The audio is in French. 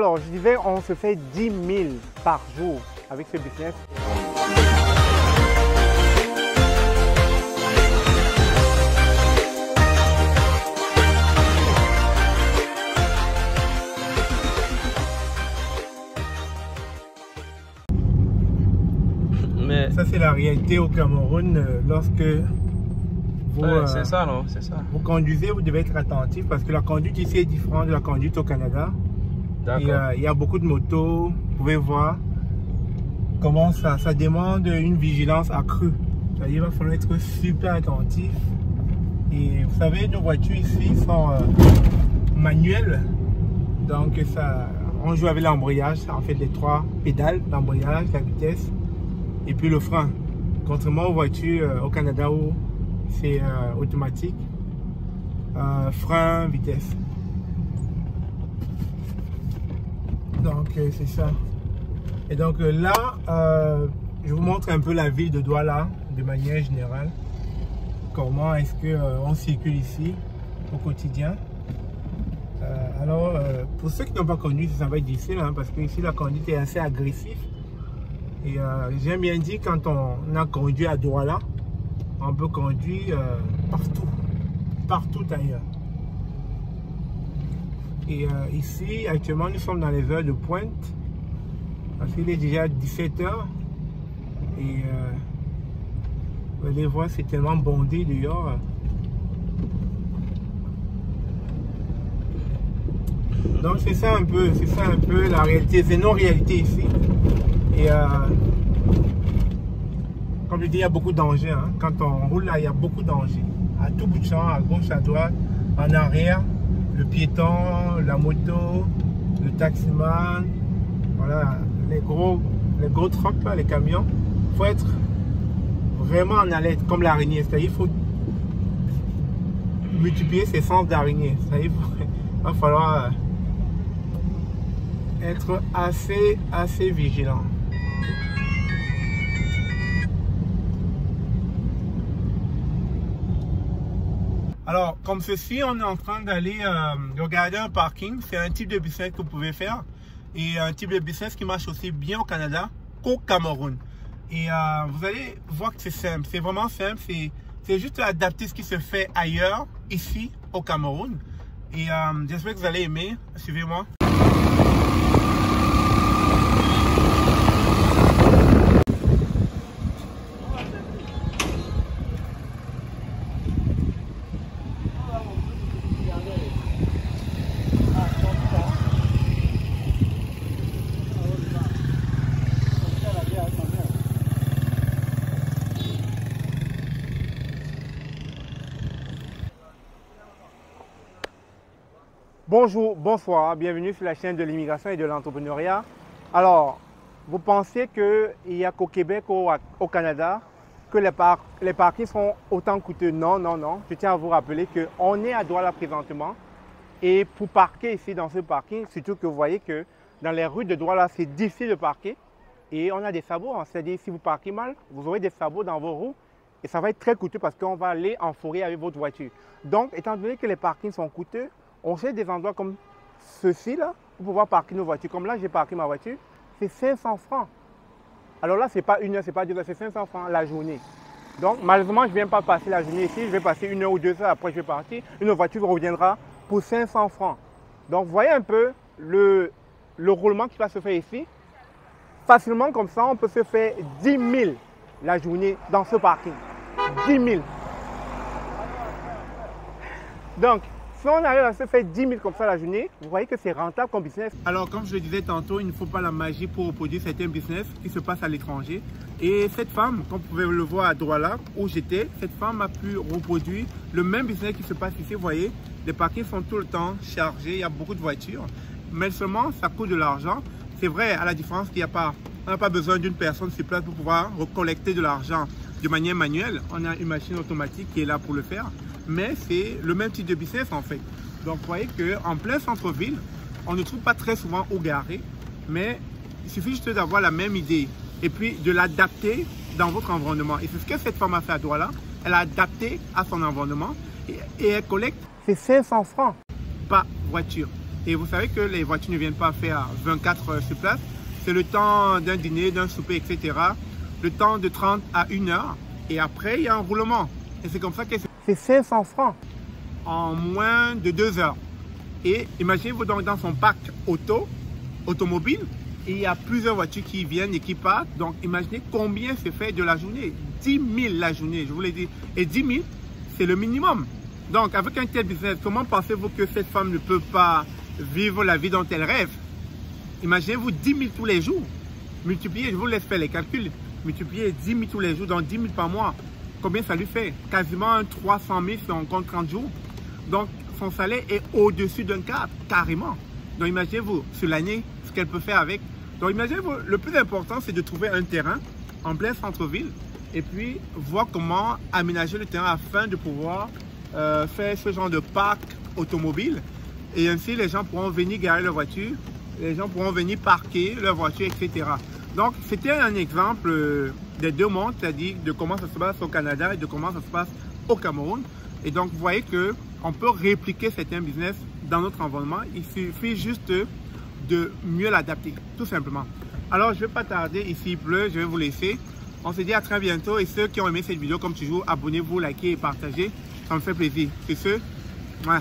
Alors, je disais, on se fait 10 000 par jour avec ce business. Mais ça, c'est la réalité au Cameroun lorsque vous, c'est ça, non? C'est ça. Vous conduisez, vous devez être attentif parce que la conduite ici est différente de la conduite au Canada. Il y a beaucoup de motos, vous pouvez voir comment ça demande une vigilance accrue. C'est-à-dire qu'il va falloir être super attentif. Et vous savez, nos voitures ici sont manuelles. Donc on joue avec l'embrayage, en fait les 3 pédales, l'embrayage, la vitesse et puis le frein. Contrairement aux voitures au Canada où c'est automatique, frein, vitesse. Donc c'est ça. Et donc là, je vous montre un peu la ville de Douala de manière générale. Comment est-ce qu'on circule ici au quotidien. Alors, pour ceux qui n'ont pas conduit, ça va être difficile hein, parce que ici la conduite est assez agressive. Et j'aime bien dire, quand on a conduit à Douala, on peut conduire partout ailleurs. Et ici, actuellement, nous sommes dans les heures de pointe. Parce qu'il est déjà 17 h. Et vous allez voir, c'est tellement bondé dehors. Donc c'est ça un peu la réalité, c'est nos réalités ici. Et comme je dis, il y a beaucoup de dangers. Hein. Quand on roule là, il y a beaucoup de dangers. À tout bout de champ, à gauche, à droite, en arrière, le piéton, la moto, le taximan, voilà, les gros trucks, là, les camions. Il faut être vraiment en alerte, comme l'araignée. C'est-à-dire qu'il faut multiplier ses sens d'araignée. C'est-à-dire qu'il va falloir être assez vigilant. Alors, comme ceci, on est en train d'aller regarder un parking. C'est un type de business que vous pouvez faire. Et un type de business qui marche aussi bien au Canada qu'au Cameroun. Et vous allez voir que c'est simple. C'est vraiment simple. C'est juste adapter ce qui se fait ailleurs, ici, au Cameroun. Et j'espère que vous allez aimer. Suivez-moi. Bonjour, bonsoir, bienvenue sur la chaîne de l'immigration et de l'entrepreneuriat. Alors, vous pensez qu'il n'y a qu'au Québec ou au Canada que les parkings sont autant coûteux? Non, non, non. Je tiens à vous rappeler qu'on est à Douala présentement. Et pour parquer ici dans ce parking, surtout que vous voyez que dans les rues de Douala, c'est difficile de parquer. Et on a des sabots, hein. C'est-à-dire si vous parquez mal, vous aurez des sabots dans vos roues. Et ça va être très coûteux parce qu'on va aller en forêt avec votre voiture. Donc, étant donné que les parkings sont coûteux, on cherche des endroits comme ceci là pour pouvoir parquer nos voitures. Comme là, j'ai parqué ma voiture, c'est 500 francs. Alors là, ce n'est pas 1 heure, ce n'est pas 2 heures, c'est 500 francs la journée. Donc, malheureusement, je ne viens pas passer la journée ici. Je vais passer 1 heure ou 2 heures, après je vais partir. Une voiture reviendra pour 500 francs. Donc, vous voyez un peu le roulement qui va se faire ici. Facilement, comme ça, on peut se faire 10 000 la journée dans ce parking. 10 000. Donc, si on arrive à se faire 10 000 comme ça la journée, vous voyez que c'est rentable comme business. Alors, comme je le disais tantôt, il ne faut pas la magie pour reproduire certains business qui se passent à l'étranger. Et cette femme, comme vous pouvez le voir à Douala, où j'étais, cette femme a pu reproduire le même business qui se passe ici. Vous voyez, les parkings sont tout le temps chargés, il y a beaucoup de voitures. Mais seulement, ça coûte de l'argent. C'est vrai, à la différence qu'il n'y a pas, on n'a pas besoin d'une personne sur place pour pouvoir recollecter de l'argent de manière manuelle. On a une machine automatique qui est là pour le faire. Mais c'est le même type de business en fait. Donc vous voyez qu'en plein centre-ville, on ne trouve pas très souvent où garer, mais il suffit juste d'avoir la même idée et puis de l'adapter dans votre environnement. Et c'est ce que cette femme a fait à Douala. Elle a adapté à son environnement et elle collecte. C'est 500 francs par voiture. Et vous savez que les voitures ne viennent pas faire 24 heures sur place. C'est le temps d'un dîner, d'un souper, etc. Le temps de 30 à 1 heure. Et après, il y a un roulement. Et c'est comme ça que c'est 500 francs en moins de 2 heures. Et imaginez-vous donc dans son parc automobile, il y a plusieurs voitures qui viennent et qui partent. Donc imaginez combien c'est fait de la journée. 10 000 la journée, je vous l'ai dit. Et 10 000, c'est le minimum. Donc avec un tel business, comment pensez-vous que cette femme ne peut pas vivre la vie dont elle rêve? Imaginez-vous 10 000 tous les jours. Multipliez, je vous laisse faire les calculs. Multipliez 10 000 tous les jours, donc 10 000 par mois. Combien ça lui fait? Quasiment un 300 000 si on compte 30 jours. Donc son salaire est au-dessus d'un quart, carrément. Donc imaginez-vous sur l'année ce qu'elle peut faire avec. Donc imaginez-vous, le plus important c'est de trouver un terrain en plein centre-ville et puis voir comment aménager le terrain afin de pouvoir faire ce genre de parc automobile. Et ainsi les gens pourront venir garer leur voiture, les gens pourront venir parquer leur voiture, etc. Donc c'était un exemple des deux mondes, c'est-à-dire de comment ça se passe au Canada et de comment ça se passe au Cameroun. Et donc vous voyez qu'on peut répliquer certains business dans notre environnement. Il suffit juste de mieux l'adapter, tout simplement. Alors je ne vais pas tarder, ici il pleut, je vais vous laisser. On se dit à très bientôt et ceux qui ont aimé cette vidéo, comme toujours, abonnez-vous, likez et partagez. Ça me fait plaisir. C'est ce. Ouais.